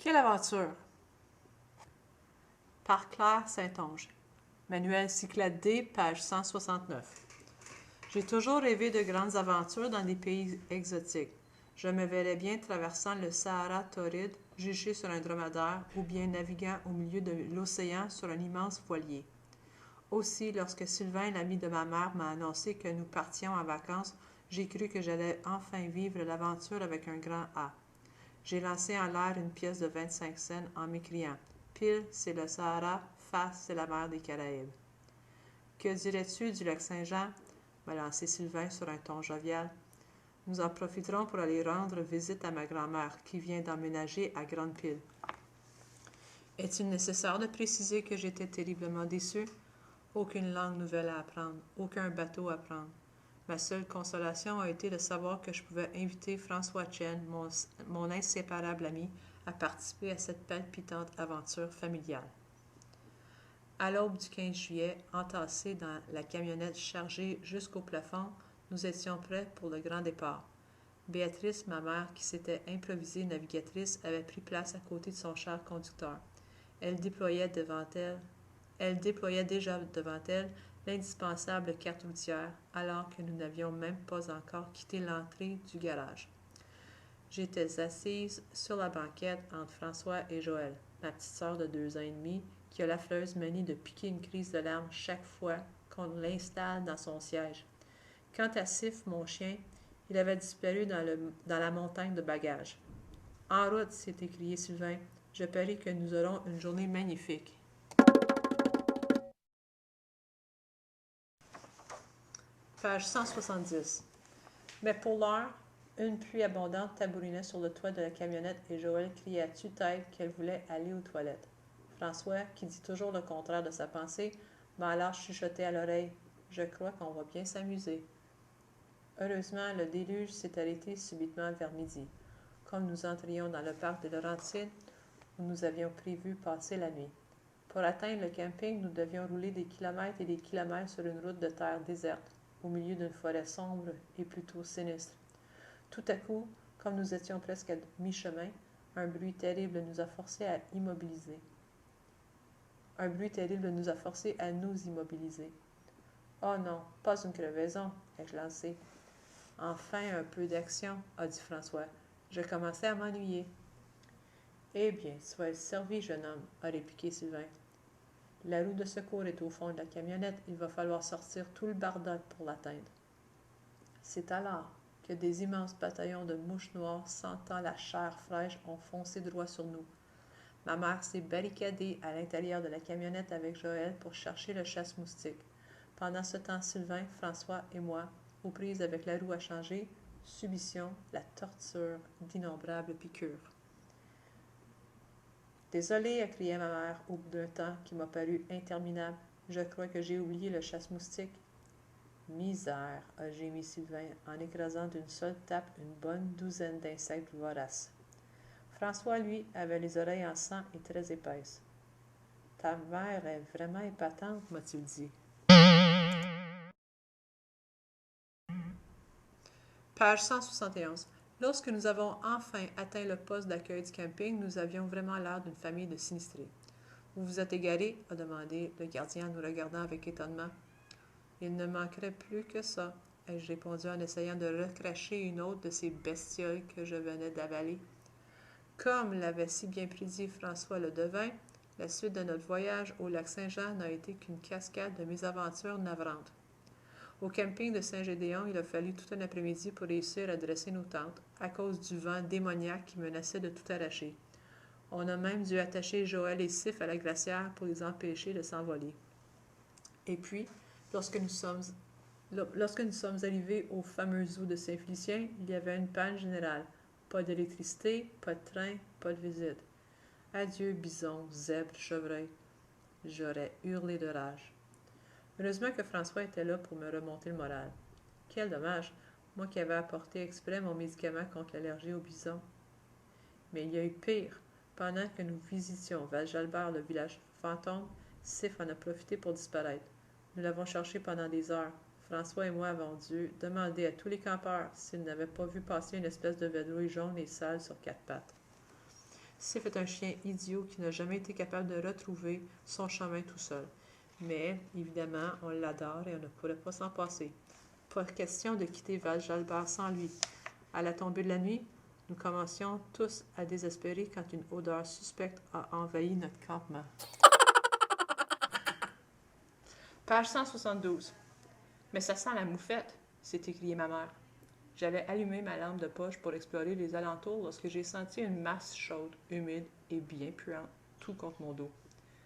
Quelle aventure! Par Claire Saint-Onge. Manuel Cyclade D, page 169. J'ai toujours rêvé de grandes aventures dans des pays exotiques. Je me verrais bien traversant le Sahara torride, juché sur un dromadaire, ou bien naviguant au milieu de l'océan sur un immense voilier. Aussi, lorsque Sylvain, l'ami de ma mère, m'a annoncé que nous partions en vacances, j'ai cru que j'allais enfin vivre l'aventure avec un grand A. J'ai lancé en l'air une pièce de 25 cents en m'écriant « Pile, c'est le Sahara, face, c'est la mer des Caraïbes. » « Que dirais-tu du lac Saint-Jean? » m'a lancé Sylvain sur un ton jovial. « Nous en profiterons pour aller rendre visite à ma grand-mère, qui vient d'emménager à Grande-Pile. » Est-il nécessaire de préciser que j'étais terriblement déçu? Aucune langue nouvelle à apprendre, aucun bateau à prendre. Ma seule consolation a été de savoir que je pouvais inviter François Chen, mon inséparable ami, à participer à cette palpitante aventure familiale. À l'aube du 15 juillet, entassés dans la camionnette chargée jusqu'au plafond, nous étions prêts pour le grand départ. Béatrice, ma mère, qui s'était improvisée navigatrice, avait pris place à côté de son cher conducteur. Elle déployait déjà devant elle l'indispensable carte routière, alors que nous n'avions même pas encore quitté l'entrée du garage. J'étais assise sur la banquette entre François et Joël, ma petite sœur de 2 ans et demi, qui a l'affreuse manie de piquer une crise de larmes chaque fois qu'on l'installe dans son siège. Quant à Sif, mon chien, il avait disparu dans la montagne de bagages. « En route !» s'est écrié Sylvain. « Je parie que nous aurons une journée magnifique. » Page 170. Mais pour l'heure, une pluie abondante tabourinait sur le toit de la camionnette et Joël criait à tue-tête qu'elle voulait aller aux toilettes. François, qui dit toujours le contraire de sa pensée, m'a alors chuchoté à l'oreille « Je crois qu'on va bien s'amuser. » Heureusement, le déluge s'est arrêté subitement vers midi. Comme nous entrions dans le parc des Laurentides, où nous avions prévu passer la nuit. Pour atteindre le camping, nous devions rouler des kilomètres et des kilomètres sur une route de terre déserte, au milieu d'une forêt sombre et plutôt sinistre. Tout à coup, comme nous étions presque à mi-chemin, un bruit terrible nous a forcés à immobiliser. Un bruit terrible nous a forcés à nous immobiliser. « Oh non, pas une crevaison !» ai-je lancé. « Enfin un peu d'action !» a dit François. Je commençais à m'ennuyer. « Eh bien, sois servi, jeune homme !» a répliqué Sylvain. « La roue de secours est au fond de la camionnette. Il va falloir sortir tout le bardac pour l'atteindre. » C'est alors que des immenses bataillons de mouches noires sentant la chair fraîche ont foncé droit sur nous. Ma mère s'est barricadée à l'intérieur de la camionnette avec Joël pour chercher le chasse-moustique. Pendant ce temps, Sylvain, François et moi, aux prises avec la roue à changer, subissions la torture d'innombrables piqûres. « Désolée, a crié ma mère au bout d'un temps qui m'a paru interminable. Je crois que j'ai oublié le chasse-moustique. »« Misère, a gémi Sylvain en écrasant d'une seule tape une bonne douzaine d'insectes voraces. François, lui, avait les oreilles en sang et très épaisses. « Ta mère est vraiment épatante, m'a-t-il dit. » Page 171. Lorsque nous avons enfin atteint le poste d'accueil du camping, nous avions vraiment l'air d'une famille de sinistrés. « Vous vous êtes égarés? » a demandé le gardien en nous regardant avec étonnement. « Il ne manquerait plus que ça, » ai-je répondu en essayant de recracher une autre de ces bestioles que je venais d'avaler. Comme l'avait si bien prédit François le Devin, la suite de notre voyage au lac Saint-Jean n'a été qu'une cascade de mésaventures navrantes. Au camping de Saint-Gédéon, il a fallu tout un après-midi pour réussir à dresser nos tentes, à cause du vent démoniaque qui menaçait de tout arracher. On a même dû attacher Joël et Sif à la glacière pour les empêcher de s'envoler. Et puis, lorsque nous sommes arrivés au fameux zoo de Saint-Félicien, il y avait une panne générale. Pas d'électricité, pas de train, pas de visite. Adieu, bisons, zèbres, chevreuils. J'aurais hurlé de rage. Heureusement que François était là pour me remonter le moral. Quel dommage, moi qui avais apporté exprès mon médicament contre l'allergie aux bisons. Mais il y a eu pire. Pendant que nous visitions Val-Jalbert, le village fantôme, Sif en a profité pour disparaître. Nous l'avons cherché pendant des heures. François et moi avons dû demander à tous les campeurs s'ils n'avaient pas vu passer une espèce de vadrouille jaune et sale sur 4 pattes. Sif est un chien idiot qui n'a jamais été capable de retrouver son chemin tout seul. Mais, évidemment, on l'adore et on ne pourrait pas s'en passer. Pas question de quitter Val-Jalbert sans lui. À la tombée de la nuit, nous commencions tous à désespérer quand une odeur suspecte a envahi notre campement. Page 172. Mais ça sent la moufette, s'est écriée ma mère. J'avais allumé ma lampe de poche pour explorer les alentours lorsque j'ai senti une masse chaude, humide et bien puante, tout contre mon dos.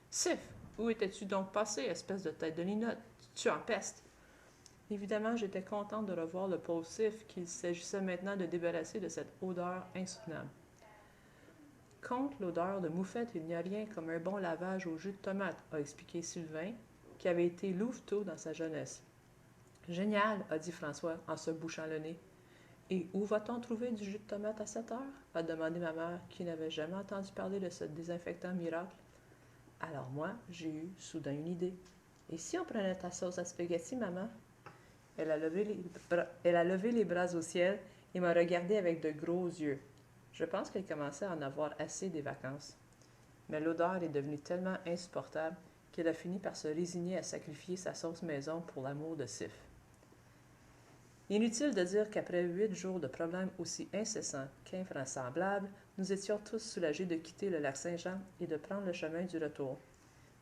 Sif, où étais-tu donc passé, espèce de tête de linotte? Tu empestes! Évidemment, j'étais contente de revoir le pauvre Sif qu'il s'agissait maintenant de débarrasser de cette odeur insoutenable. Contre l'odeur de moufette, il n'y a rien comme un bon lavage au jus de tomate, a expliqué Sylvain, qui avait été louveteau dans sa jeunesse. Génial, a dit François en se bouchant le nez. Et où va-t-on trouver du jus de tomate à cette heure? A demandé ma mère, qui n'avait jamais entendu parler de ce désinfectant miracle. Alors moi, j'ai eu soudain une idée. Et si on prenait ta sauce à spaghetti, maman? Elle a levé les bras au ciel et m'a regardé avec de gros yeux. Je pense qu'elle commençait à en avoir assez des vacances. Mais l'odeur est devenue tellement insupportable qu'elle a fini par se résigner à sacrifier sa sauce maison pour l'amour de Sif. Inutile de dire qu'après 8 jours de problèmes aussi incessants qu'invraisemblables, nous étions tous soulagés de quitter le lac Saint-Jean et de prendre le chemin du retour.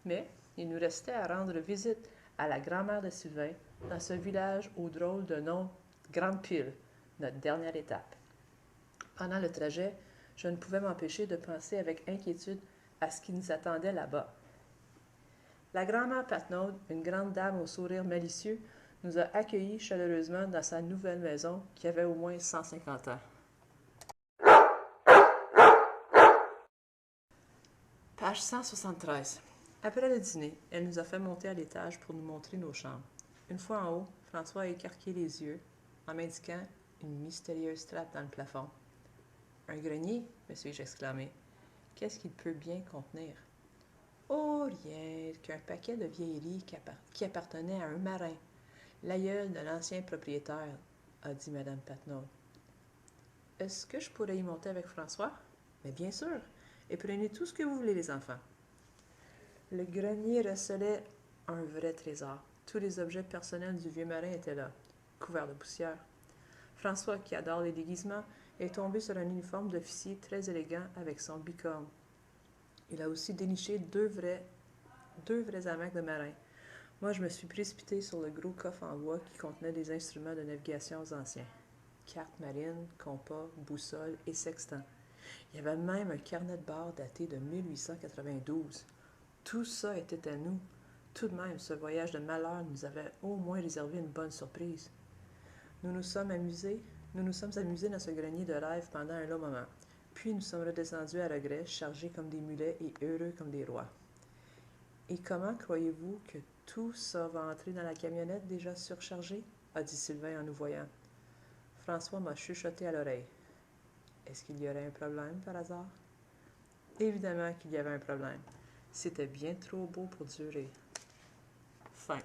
Mais il nous restait à rendre visite à la grand-mère de Sylvain, dans ce village au drôle de nom Grande Pile, notre dernière étape. Pendant le trajet, je ne pouvais m'empêcher de penser avec inquiétude à ce qui nous attendait là-bas. La grand-mère Patnaud, une grande dame au sourire malicieux, nous a accueillis chaleureusement dans sa nouvelle maison qui avait au moins 150 ans. Page 173. Après le dîner, elle nous a fait monter à l'étage pour nous montrer nos chambres. Une fois en haut, François a écarquillé les yeux en m'indiquant une mystérieuse trappe dans le plafond. « Un grenier ?» me suis-je exclamé. « Qu'est-ce qu'il peut bien contenir? » « Oh, rien qu'un paquet de vieilleries qui appartenait à un marin, l'aïeul de l'ancien propriétaire, » a dit Mme Patnaud. « Est-ce que je pourrais y monter avec François? »« Mais bien sûr, et prenez tout ce que vous voulez, les enfants. » Le grenier recelait un vrai trésor. Tous les objets personnels du vieux marin étaient là, couverts de poussière. François, qui adore les déguisements, est tombé sur un uniforme d'officier très élégant avec son bicorne. Il a aussi déniché deux vrais hamacs de marin. Moi, je me suis précipitée sur le gros coffre en bois qui contenait des instruments de navigation anciens. Cartes marines, compas, boussole et sextant. Il y avait même un carnet de bord daté de 1892. Tout ça était à nous. Tout de même, ce voyage de malheur nous avait au moins réservé une bonne surprise. Nous nous sommes amusés dans ce grenier de rêve pendant un long moment. Puis nous sommes redescendus à regret, chargés comme des mulets et heureux comme des rois. Et comment croyez-vous que tout ça va entrer dans la camionnette déjà surchargée? A dit Sylvain en nous voyant. François m'a chuchoté à l'oreille. Est-ce qu'il y aurait un problème par hasard? Évidemment qu'il y avait un problème. C'était bien trop beau pour durer. Fin.